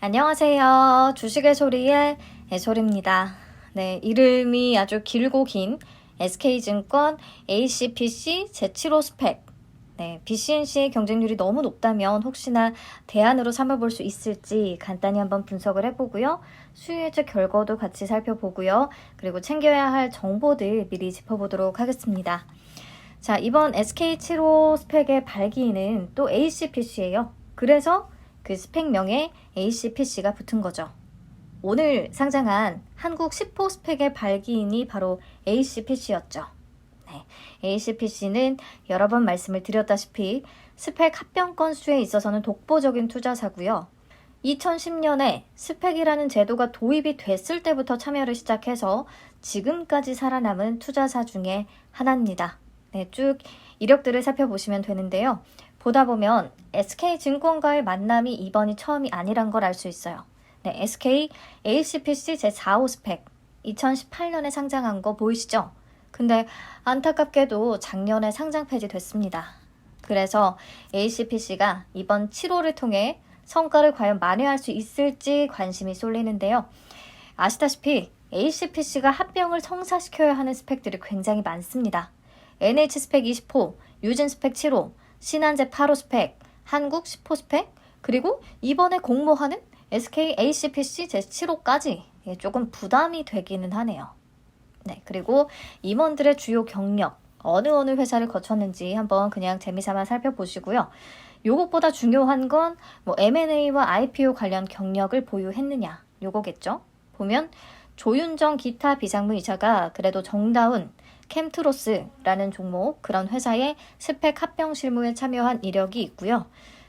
안녕하세요. 주식의 소리의 애소리입니다. 네, 이름이 아주 길고 긴 SK증권 ACPC 제7호 스펙. 네, BCNC의 경쟁률이 너무 높다면 혹시나 대안으로 삼아볼 수 있을지 간단히 한번 분석을 해보고요. 수요 예측 결과도 같이 살펴보고요. 그리고 챙겨야 할 정보들 미리 짚어보도록 하겠습니다. 자, 이번 SK7호 스펙의 발기인은 또 ACPC예요. 그래서 그 스펙명에 ACPC가 붙은 거죠. 오늘 상장한 한국 10호 스펙의 발기인이 바로 ACPC였죠. 네, ACPC는 여러 번 말씀을 드렸다시피 스펙 합병 건수에 있어서는 독보적인 투자사고요. 2010년에 스펙이라는 제도가 도입이 됐을 때부터 참여를 시작해서 지금까지 살아남은 투자사 중에 하나입니다. 네, 쭉 이력들을 살펴보시면 되는데요. 보다 보면 SK증권과의 만남이 이번이 처음이 아니란 걸 알 수 있어요. 네, SK ACPC 제4호 스펙 2018년에 상장한 거 보이시죠? 근데 안타깝게도 작년에 상장 폐지됐습니다. 그래서 ACPC가 이번 7호를 통해 성과를 과연 만회할 수 있을지 관심이 쏠리는데요. 아시다시피 ACPC가 합병을 성사시켜야 하는 스펙들이 굉장히 많습니다. NH 스펙 20호, 유진 스펙 7호, 신한제 8호 스펙, 한국 10호 스펙, 그리고 이번에 공모하는 SK ACPC 제7호까지 조금 부담이 되기는 하네요. 네, 그리고 임원들의 주요 경력, 어느 회사를 거쳤는지 한번 그냥 재미삼아 살펴보시고요. 요것보다 중요한 건 M&A와 IPO 관련 경력을 보유했느냐, 요거겠죠. 보면 조윤정 기타 비상무이사가 그래도 정다운 캠트로스라는 종목, 그런 회사의 스펙 합병 실무에 참여한 이력이 있고요.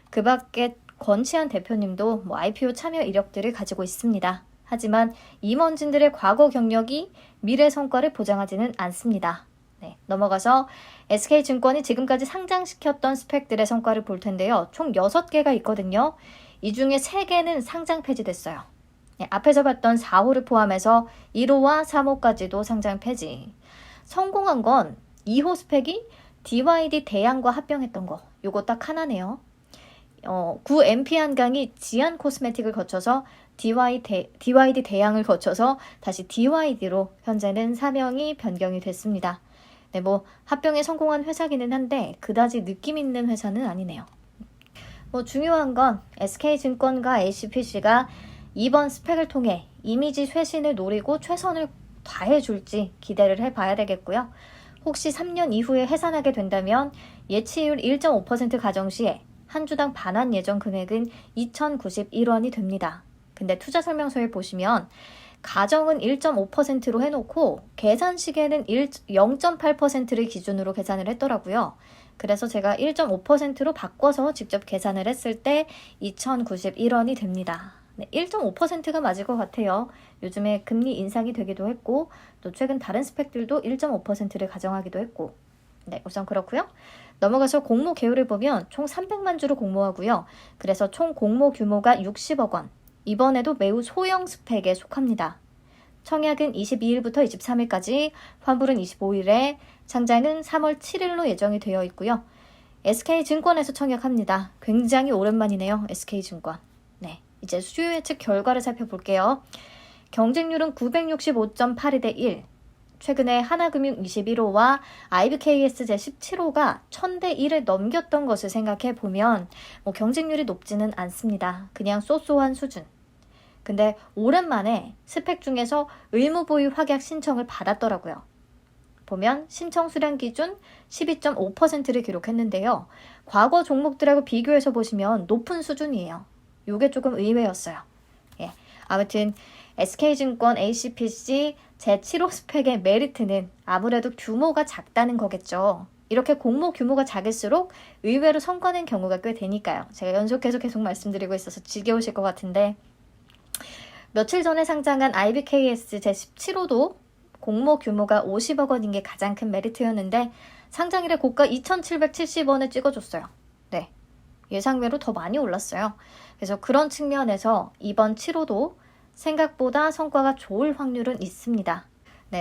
그 밖에 권치한 대표님도 IPO 참여 이력들을 가지고 있습니다. 하지만 임원진들의 과거 경력이 미래 성과를 보장하지는 않습니다. 네, 넘어가서 SK증권이 지금까지 상장시켰던 스펙들의 성과를 볼 텐데요. 총 6개가 있거든요. 이 중에 3개는 상장 폐지됐어요. 네, 앞에서 봤던 4호를 포함해서 1호와 3호까지도 상장 폐지. 성공한 건 2호 스펙이 DYD 대양과 합병했던 거. 요거 딱 하나네요. 구 MP 한강이 지안 코스메틱을 거쳐서 DYD 대양을 거쳐서 다시 DYD로 현재는 사명이 변경이 됐습니다. 네, 합병에 성공한 회사기는 한데 그다지 느낌 있는 회사는 아니네요. 중요한 건 SK증권과 ACPC가 이번 스펙을 통해 이미지 쇄신을 노리고 최선을 다해줄지 기대를 해봐야 되겠고요. 혹시 3년 이후에 해산하게 된다면 예치율 1.5% 가정 시에 한 주당 반환 예정 금액은 2,091원이 됩니다. 근데 투자 설명서에 보시면 가정은 1.5%로 해놓고 계산 시에는 0.8%를 기준으로 계산을 했더라고요. 그래서 제가 1.5%로 바꿔서 직접 계산을 했을 때 2,091원이 됩니다. 네, 1.5%가 맞을 것 같아요. 요즘에 금리 인상이 되기도 했고 또 최근 다른 스펙들도 1.5%를 가정하기도 했고 네, 우선 그렇고요. 넘어가서 공모 개요를 보면 총 300만 주로 공모하고요. 그래서 총 공모 규모가 60억 원. 이번에도 매우 소형 스펙에 속합니다. 청약은 22일부터 23일까지, 환불은 25일에, 상장은 3월 7일로 예정이 되어 있고요. SK증권에서 청약합니다. 굉장히 오랜만이네요. SK증권. 네, 이제 수요 예측 결과를 살펴볼게요. 경쟁률은 965.82 대 1. 최근에 하나금융 21호와 IBKS 제17호가 1000대 1을 넘겼던 것을 생각해 보면 경쟁률이 높지는 않습니다. 그냥 쏘쏘한 수준. 근데 오랜만에 스펙 중에서 의무보유 확약 신청을 받았더라고요. 보면 신청 수량 기준 12.5%를 기록했는데요. 과거 종목들하고 비교해서 보시면 높은 수준이에요. 이게 조금 의외였어요. 예, 아무튼 SK증권 ACPC 제7호 스펙의 메리트는 아무래도 규모가 작다는 거겠죠. 이렇게 공모 규모가 작을수록 의외로 성과낸 경우가 꽤 되니까요. 제가 연속해서 계속 말씀드리고 있어서 지겨우실 것 같은데 며칠 전에 상장한 IBKS 제17호도 공모 규모가 50억 원인 게 가장 큰 메리트였는데 상장일에 고가 2,770원을 찍어줬어요. 네, 예상외로 더 많이 올랐어요. 그래서 그런 측면에서 이번 7호도 생각보다 성과가 좋을 확률은 있습니다.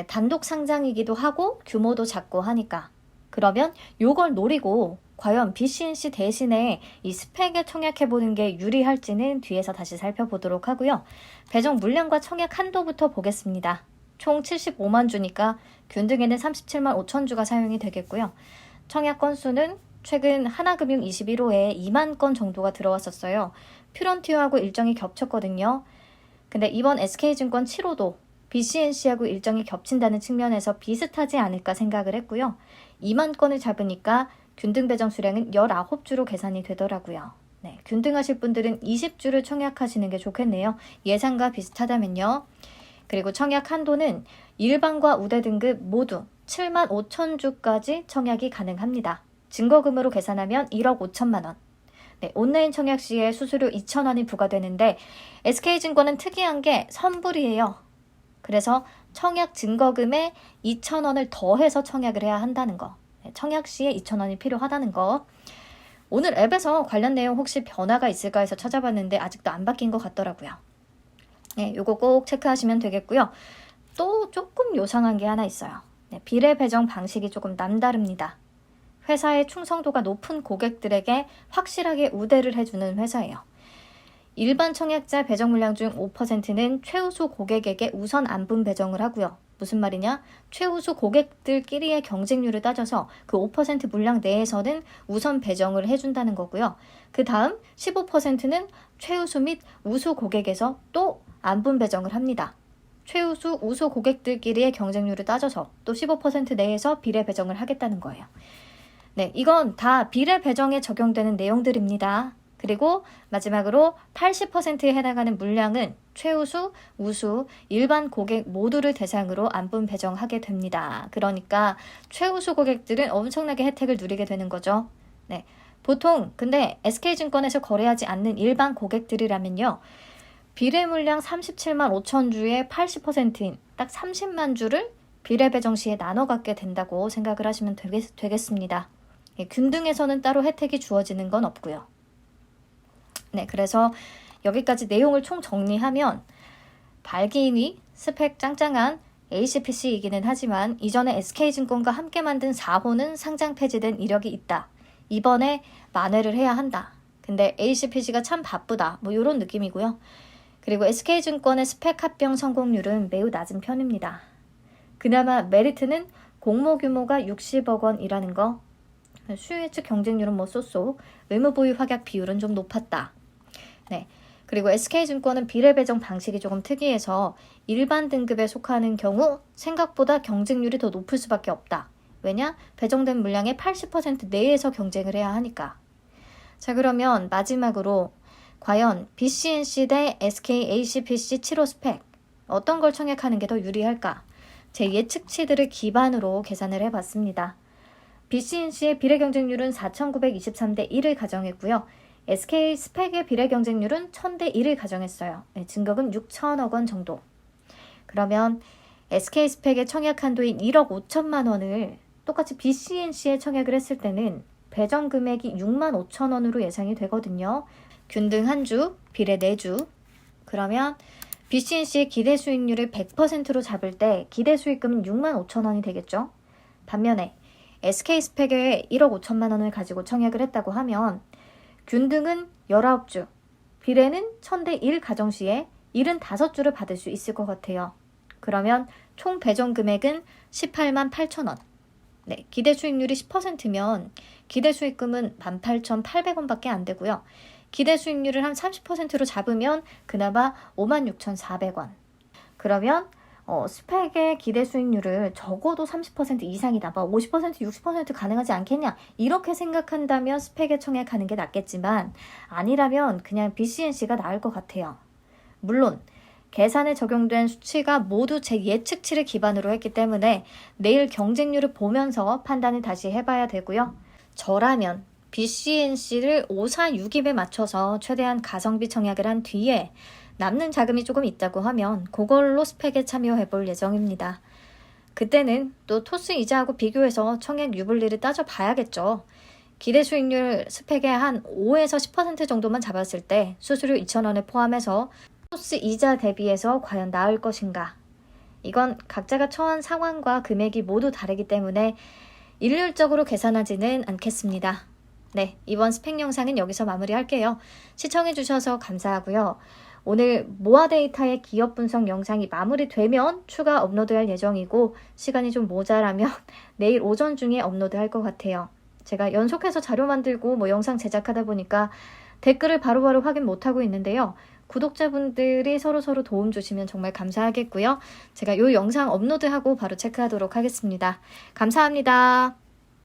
단독 상장이기도 하고 규모도 작고 하니까. 그러면 요걸 노리고 과연 BCNC 대신에 이 스펙에 청약해보는 게 유리할지는 뒤에서 다시 살펴보도록 하고요. 배정 물량과 청약 한도부터 보겠습니다. 총 75만 주니까 균등에는 37만 5천 주가 사용이 되겠고요. 청약 건수는 최근 하나금융 21호에 2만 건 정도가 들어왔었어요. 퓨런티어하고 일정이 겹쳤거든요. 근데 이번 SK증권 7호도 BCNC하고 일정이 겹친다는 측면에서 비슷하지 않을까 생각을 했고요. 2만 건을 잡으니까 균등 배정 수량은 19주로 계산이 되더라고요. 네, 균등하실 분들은 20주를 청약하시는 게 좋겠네요. 예상과 비슷하다면요. 그리고 청약 한도는 일반과 우대 등급 모두 7만 5천 주까지 청약이 가능합니다. 증거금으로 계산하면 1억 5천만 원. 네, 온라인 청약 시에 수수료 2,000원이 부과되는데 SK증권은 특이한 게 선불이에요. 그래서 청약 증거금에 2,000원을 더해서 청약을 해야 한다는 거. 네, 청약 시에 2,000원이 필요하다는 거. 오늘 앱에서 관련 내용 혹시 변화가 있을까 해서 찾아봤는데 아직도 안 바뀐 것 같더라고요. 네, 요거 꼭 체크하시면 되겠고요. 또 조금 요상한 게 하나 있어요. 네, 비례 배정 방식이 조금 남다릅니다. 회사의 충성도가 높은 고객들에게 확실하게 우대를 해주는 회사예요. 일반 청약자 배정 물량 중 5%는 최우수 고객에게 우선 안분 배정을 하고요. 무슨 말이냐? 최우수 고객들끼리의 경쟁률을 따져서 그 5% 물량 내에서는 우선 배정을 해준다는 거고요. 그 다음 15%는 최우수 및 우수 고객에서 또 안분 배정을 합니다. 최우수, 우수 고객들끼리의 경쟁률을 따져서 또 15% 내에서 비례 배정을 하겠다는 거예요. 네, 이건 다 비례 배정에 적용되는 내용들입니다. 그리고 마지막으로 80%에 해당하는 물량은 최우수, 우수, 일반 고객 모두를 대상으로 안분 배정하게 됩니다. 그러니까 최우수 고객들은 엄청나게 혜택을 누리게 되는 거죠. 네, 보통 근데 SK증권에서 거래하지 않는 일반 고객들이라면요. 비례 물량 37만 5천 주의 80%인 딱 30만 주를 비례 배정 시에 나눠 갖게 된다고 생각을 하시면 되겠습니다. 예, 균등에서는 따로 혜택이 주어지는 건 없고요. 네, 그래서 여기까지 내용을 총 정리하면 발기인이 스펙 짱짱한 ACPC이기는 하지만 이전에 SK증권과 함께 만든 4호는 상장 폐지된 이력이 있다. 이번에 만회를 해야 한다. 근데 ACPC가 참 바쁘다. 뭐 이런 느낌이고요. 그리고 SK증권의 스펙 합병 성공률은 매우 낮은 편입니다. 그나마 메리트는 공모 규모가 60억 원이라는 거. 수요예측 경쟁률은 뭐 쏘쏘. 의무보유 확약 비율은 좀 높았다. 네. 그리고 SK증권은 비례 배정 방식이 조금 특이해서 일반 등급에 속하는 경우 생각보다 경쟁률이 더 높을 수밖에 없다. 왜냐? 배정된 물량의 80% 내에서 경쟁을 해야 하니까. 자, 그러면 마지막으로 과연 BCNC 대 SKACPC 7호 스펙 어떤 걸 청약하는 게 더 유리할까? 제 예측치들을 기반으로 계산을 해봤습니다. BCNC의 비례 경쟁률은 4,923대 1을 가정했고요. SK 스펙의 비례 경쟁률은 1,000대 1을 가정했어요. 증거금 6천억 원 정도. 그러면 SK 스펙의 청약 한도인 1억 5천만 원을 똑같이 BCNC에 청약을 했을 때는 배정 금액이 6만 5천 원으로 예상이 되거든요. 균등 1주, 비례 4주. 그러면 BCNC의 기대 수익률을 100%로 잡을 때 기대 수익금은 6만 5천 원이 되겠죠. 반면에 SK 스펙에 1억 5천만 원을 가지고 청약을 했다고 하면 균등은 19주, 비례는 1,000대 1 가정 시에 75주를 받을 수 있을 것 같아요. 그러면 총 배정 금액은 18만 8천 원. 네, 기대 수익률이 10%면 기대 수익금은 18,800원밖에 안 되고요. 기대 수익률을 한 30%로 잡으면 그나마 56,400원. 그러면 스펙의 기대 수익률을 적어도 30% 이상이다. 50%, 60% 가능하지 않겠냐? 이렇게 생각한다면 스펙에 청약하는 게 낫겠지만 아니라면 그냥 BCNC가 나을 것 같아요. 물론 계산에 적용된 수치가 모두 제 예측치를 기반으로 했기 때문에 내일 경쟁률을 보면서 판단을 다시 해봐야 되고요. 저라면 BCNC를 546입에 맞춰서 최대한 가성비 청약을 한 뒤에 남는 자금이 조금 있다고 하면 그걸로 스펙에 참여해 볼 예정입니다. 그때는 또 토스 이자하고 비교해서 청약 유불리를 따져봐야겠죠. 기대 수익률 스펙의 한 5에서 10% 정도만 잡았을 때 수수료 2,000원을 포함해서 토스 이자 대비해서 과연 나을 것인가. 이건 각자가 처한 상황과 금액이 모두 다르기 때문에 일률적으로 계산하지는 않겠습니다. 네, 이번 스펙 영상은 여기서 마무리할게요. 시청해주셔서 감사하고요. 오늘 모아 데이터의 기업 분석 영상이 마무리되면 추가 업로드할 예정이고 시간이 좀 모자라면 내일 오전 중에 업로드할 것 같아요. 제가 연속해서 자료 만들고 뭐 영상 제작하다 보니까 댓글을 바로바로 확인 못하고 있는데요. 구독자분들이 서로서로 도움 주시면 정말 감사하겠고요. 제가 이 영상 업로드하고 바로 체크하도록 하겠습니다. 감사합니다.